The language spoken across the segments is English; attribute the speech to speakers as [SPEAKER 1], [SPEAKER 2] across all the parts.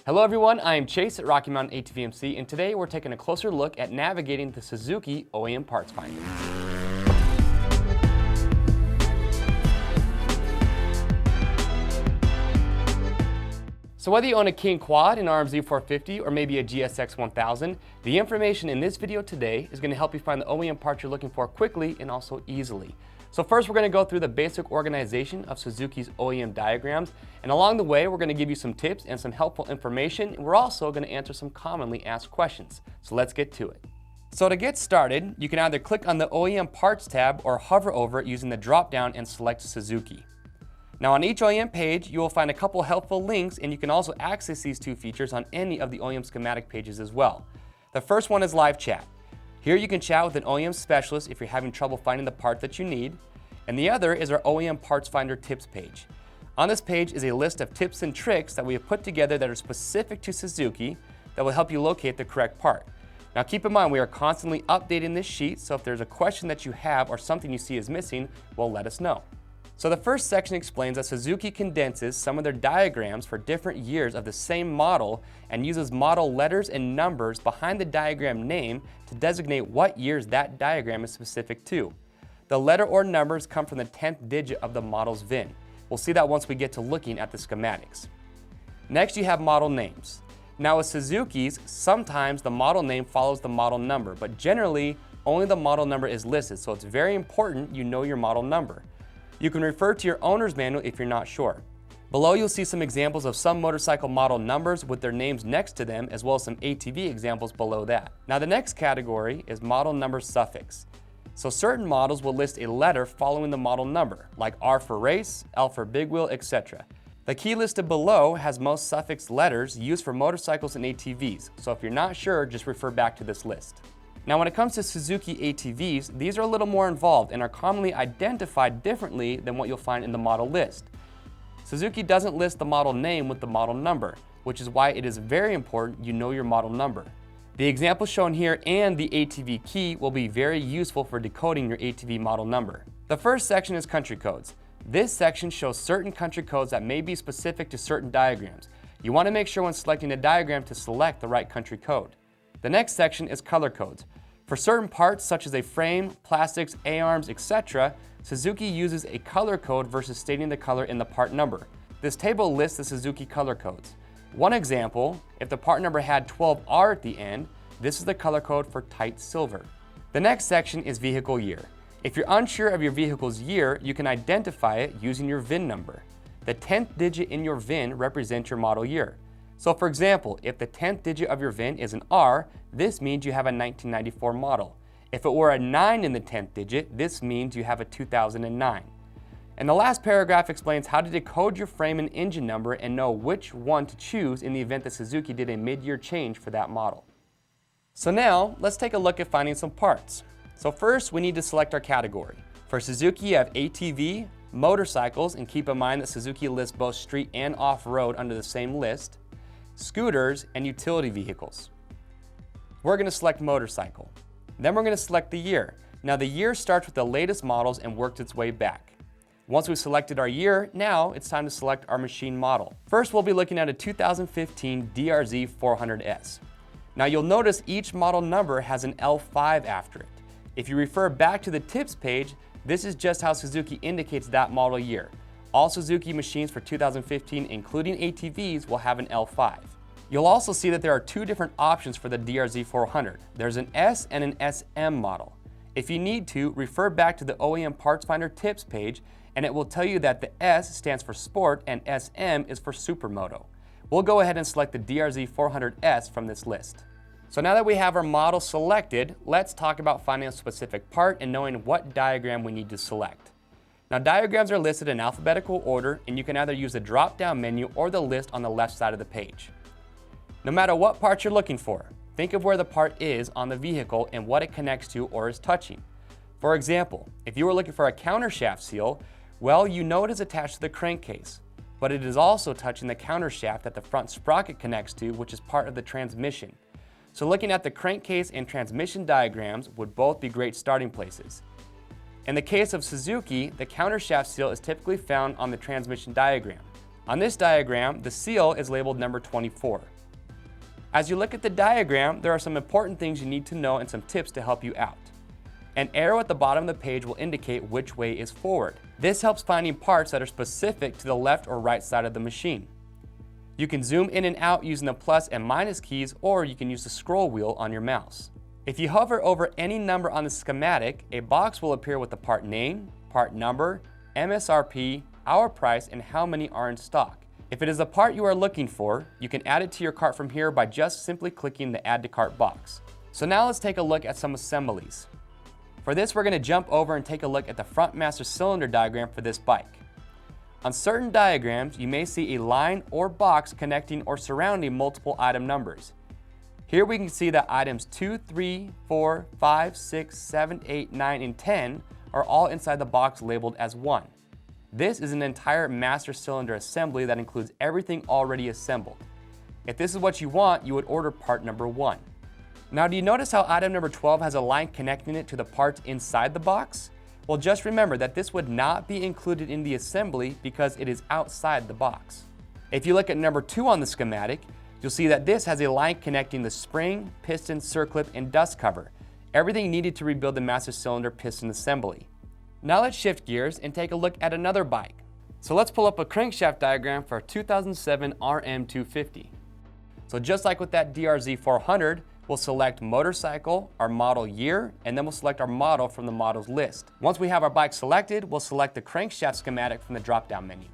[SPEAKER 1] Hello everyone, I am Chase at Rocky Mountain ATV MC, and today we're taking a closer look at navigating the Suzuki OEM parts finder. So whether you own a King Quad, an RMZ 450, or maybe a GSX 1000, the information in this video today is going to help you find the OEM parts you're looking for quickly and also easily. So first we're going to go through the basic organization of Suzuki's OEM diagrams, and along the way we're going to give you some tips and some helpful information, and we're also going to answer some commonly asked questions. So let's get to it. So to get started, you can either click on the OEM parts tab or hover over it using the drop down and select Suzuki. Now on each OEM page you will find a couple helpful links, and you can also access these two features on any of the OEM schematic pages as well. The first one is live chat. Here you can chat with an OEM specialist if you're having trouble finding the part that you need. And the other is our OEM Parts Finder tips page. On this page is a list of tips and tricks that we have put together that are specific to Suzuki that will help you locate the correct part. Now keep in mind we are constantly updating this sheet, so if there's a question that you have or something you see is missing, well, let us know. So the first section explains that Suzuki condenses some of their diagrams for different years of the same model and uses model letters and numbers behind the diagram name to designate what years that diagram is specific to. The letter or numbers come from the 10th digit of the model's VIN. We'll see that once we get to looking at the schematics. Next you have model names. Now with Suzuki's, sometimes the model name follows the model number, but generally only the model number is listed, so it's very important you know your model number. You can refer to your owner's manual if you're not sure. Below you'll see some examples of some motorcycle model numbers with their names next to them, as well as some ATV examples below that. Now the next category is model number suffix. So certain models will list a letter following the model number, like R for race, L for big wheel, etc. The key listed below has most suffix letters used for motorcycles and ATVs, so if you're not sure, just refer back to this list. Now when it comes to Suzuki ATVs, these are a little more involved and are commonly identified differently than what you'll find in the model list. Suzuki doesn't list the model name with the model number, which is why it is very important you know your model number. The example shown here and the ATV key will be very useful for decoding your ATV model number. The first section is country codes. This section shows certain country codes that may be specific to certain diagrams. You want to make sure when selecting a diagram to select the right country code. The next section is color codes. For certain parts such as a frame, plastics, A-arms, etc., Suzuki uses a color code versus stating the color in the part number. This table lists the Suzuki color codes. One example, if the part number had 12R at the end, this is the color code for tight silver. The next section is vehicle year. If you're unsure of your vehicle's year, you can identify it using your VIN number. The 10th digit in your VIN represents your model year. So for example, if the 10th digit of your VIN is an R, this means you have a 1994 model. If it were a 9 in the 10th digit, this means you have a 2009. And the last paragraph explains how to decode your frame and engine number and know which one to choose in the event that Suzuki did a mid-year change for that model. So now, let's take a look at finding some parts. So first, we need to select our category. For Suzuki, you have ATV, motorcycles, and keep in mind that Suzuki lists both street and off-road under the same list, scooters, and utility vehicles. We're going to select motorcycle. Then we're going to select the year. Now the year starts with the latest models and works its way back. Once we've selected our year, now it's time to select our machine model. First, we'll be looking at a 2015 DRZ 400S. Now you'll notice each model number has an L5 after it. If you refer back to the tips page, this is just how Suzuki indicates that model year. All Suzuki machines for 2015, including ATVs, will have an L5. You'll also see that there are two different options for the DRZ 400. There's an S and an SM model. If you need to, refer back to the OEM Parts Finder tips page, and it will tell you that the S stands for Sport and SM is for Supermoto. We'll go ahead and select the DRZ 400S from this list. So now that we have our model selected, let's talk about finding a specific part and knowing what diagram we need to select. Now diagrams are listed in alphabetical order, and you can either use the drop-down menu or the list on the left side of the page. No matter what part you're looking for, think of where the part is on the vehicle and what it connects to or is touching. For example, if you were looking for a countershaft seal, well, you know it is attached to the crankcase, but it is also touching the countershaft that the front sprocket connects to, which is part of the transmission. So looking at the crankcase and transmission diagrams would both be great starting places. In the case of Suzuki, the countershaft seal is typically found on the transmission diagram. On this diagram, the seal is labeled number 24. As you look at the diagram, there are some important things you need to know and some tips to help you out. An arrow at the bottom of the page will indicate which way is forward. This helps finding parts that are specific to the left or right side of the machine. You can zoom in and out using the plus and minus keys, or you can use the scroll wheel on your mouse. If you hover over any number on the schematic, a box will appear with the part name, part number, MSRP, hour price, and how many are in stock. If it is the part you are looking for, you can add it to your cart from here by just simply clicking the Add to Cart box. So now let's take a look at some assemblies. For this, we're going to jump over and take a look at the front master cylinder diagram for this bike. On certain diagrams, you may see a line or box connecting or surrounding multiple item numbers. Here we can see that items 2, 3, 4, 5, 6, 7, 8, 9, and 10 are all inside the box labeled as 1. This is an entire master cylinder assembly that includes everything already assembled. If this is what you want, you would order part number 1. Now, do you notice how item number 12 has a line connecting it to the parts inside the box? Well, just remember that this would not be included in the assembly because it is outside the box. If you look at number 2 on the schematic, you'll see that this has a line connecting the spring, piston, circlip, and dust cover, everything needed to rebuild the master cylinder piston assembly. Now let's shift gears and take a look at another bike. So let's pull up a crankshaft diagram for a 2007 RM250. So just like with that DRZ 400, we'll select motorcycle, our model year, and then we'll select our model from the models list. Once we have our bike selected, we'll select the crankshaft schematic from the drop-down menu.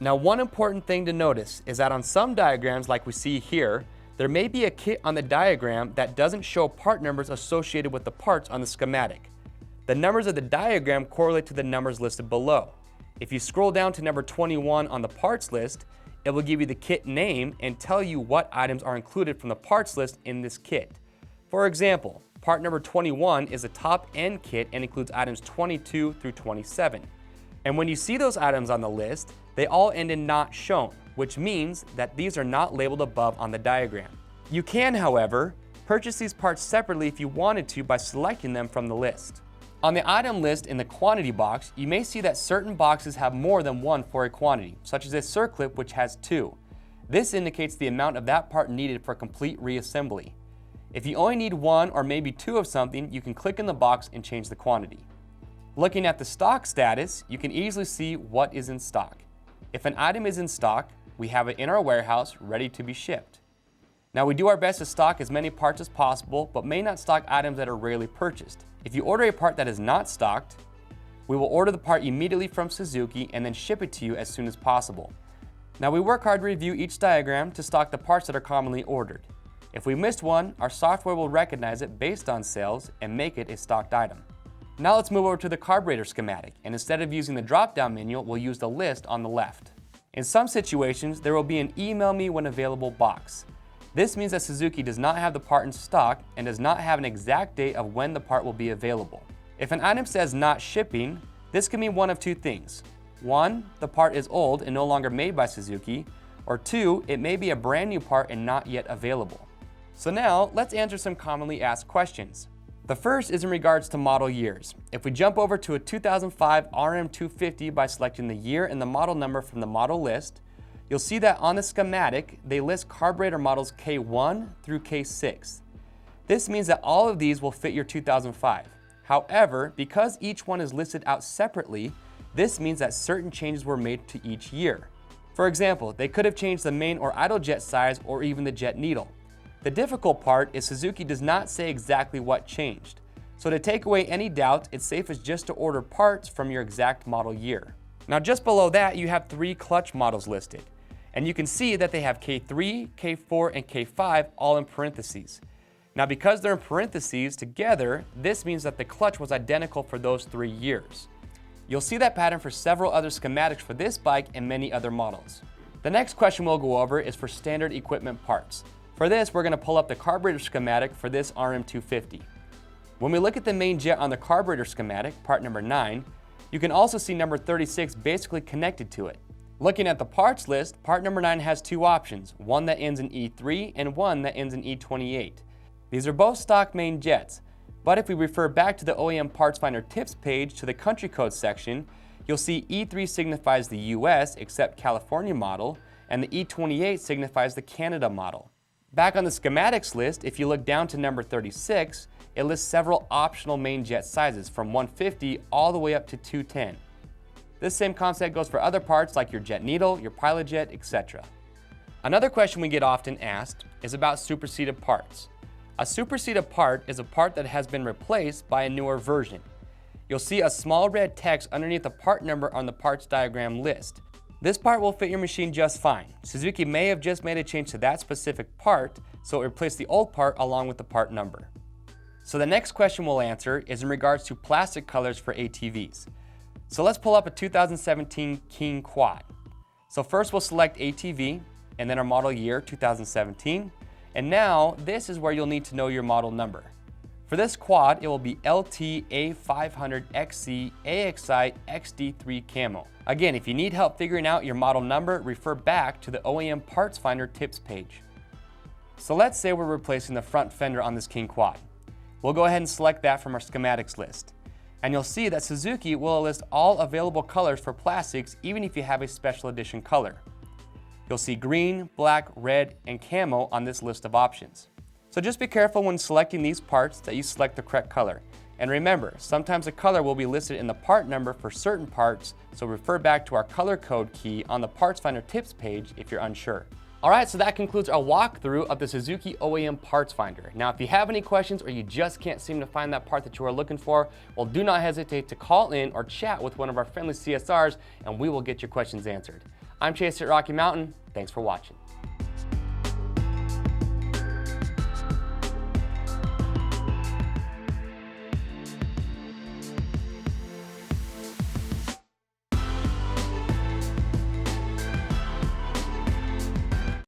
[SPEAKER 1] Now, one important thing to notice is that on some diagrams like we see here, there may be a kit on the diagram that doesn't show part numbers associated with the parts on the schematic. The numbers of the diagram correlate to the numbers listed below. If you scroll down to number 21 on the parts list, it will give you the kit name and tell you what items are included from the parts list in this kit. For example, part number 21 is a top-end kit and includes items 22 through 27. And when you see those items on the list, they all end in not shown, which means that these are not labeled above on the diagram. You can, however, purchase these parts separately if you wanted to by selecting them from the list. On the item list in the quantity box, you may see that certain boxes have more than one for a quantity, such as a circlip which has 2. This indicates the amount of that part needed for complete reassembly. If you only need 1 or maybe 2 of something, you can click in the box and change the quantity. Looking at the stock status, you can easily see what is in stock. If an item is in stock, we have it in our warehouse ready to be shipped. Now, we do our best to stock as many parts as possible, but may not stock items that are rarely purchased. If you order a part that is not stocked, we will order the part immediately from Suzuki and then ship it to you as soon as possible. Now, we work hard to review each diagram to stock the parts that are commonly ordered. If we missed one, our software will recognize it based on sales and make it a stocked item. Now let's move over to the carburetor schematic, and instead of using the drop-down menu, we'll use the list on the left. In some situations, there will be an email me when available box. This means that Suzuki does not have the part in stock and does not have an exact date of when the part will be available. If an item says not shipping, this can mean one of two things. 1, the part is old and no longer made by Suzuki, or 2, it may be a brand new part and not yet available. So now, let's answer some commonly asked questions. The first is in regards to model years. If we jump over to a 2005 RM250 by selecting the year and the model number from the model list, you'll see that on the schematic, they list carburetor models K1 through K6. This means that all of these will fit your 2005. However, because each one is listed out separately, this means that certain changes were made to each year. For example, they could have changed the main or idle jet size or even the jet needle. The difficult part is Suzuki does not say exactly what changed. So to take away any doubt, it's safest just to order parts from your exact model year. Now just below that, you have 3 clutch models listed. And you can see that they have K3, K4, and K5 all in parentheses. Now because they're in parentheses together, this means that the clutch was identical for those 3 years. You'll see that pattern for several other schematics for this bike and many other models. The next question we'll go over is for standard equipment parts. For this, we're going to pull up the carburetor schematic for this RM250. When we look at the main jet on the carburetor schematic, part number 9, you can also see number 36 basically connected to it. Looking at the parts list, part number 9 has 2 options, one that ends in E3 and one that ends in E28. These are both stock main jets, but if we refer back to the OEM Parts Finder Tips page to the country code section, You'll see E3 signifies the US except California model, and the E28 signifies the Canada model. Back on the schematics list, if you look down to number 36, it lists several optional main jet sizes from 150 all the way up to 210. This same concept goes for other parts like your jet needle, your pilot jet, etc. Another question we get often asked is about superseded parts. A superseded part is a part that has been replaced by a newer version. You'll see a small red text underneath the part number on the parts diagram list. This part will fit your machine just fine. Suzuki may have just made a change to that specific part, so it replaced the old part along with the part number. So the next question we'll answer is in regards to plastic colors for ATVs. So let's pull up a 2017 King Quad. So first we'll select ATV, and then our model year 2017. And now this is where you'll need to know your model number. For this quad, it will be LT A500XC AXI XD3 Camo. Again, if you need help figuring out your model number, refer back to the OEM Parts Finder tips page. So let's say we're replacing the front fender on this King Quad. We'll go ahead and select that from our schematics list. And you'll see that Suzuki will list all available colors for plastics even if you have a special edition color. You'll see green, black, red, and camo on this list of options. So just be careful when selecting these parts that you select the correct color. And remember, sometimes a color will be listed in the part number for certain parts, so refer back to our color code key on the Parts Finder tips page if you're unsure. Alright, so that concludes our walkthrough of the Suzuki OEM Parts Finder. Now if you have any questions or you just can't seem to find that part that you are looking for, well, do not hesitate to call in or chat with one of our friendly CSRs and we will get your questions answered. I'm Chase at Rocky Mountain. Thanks for watching.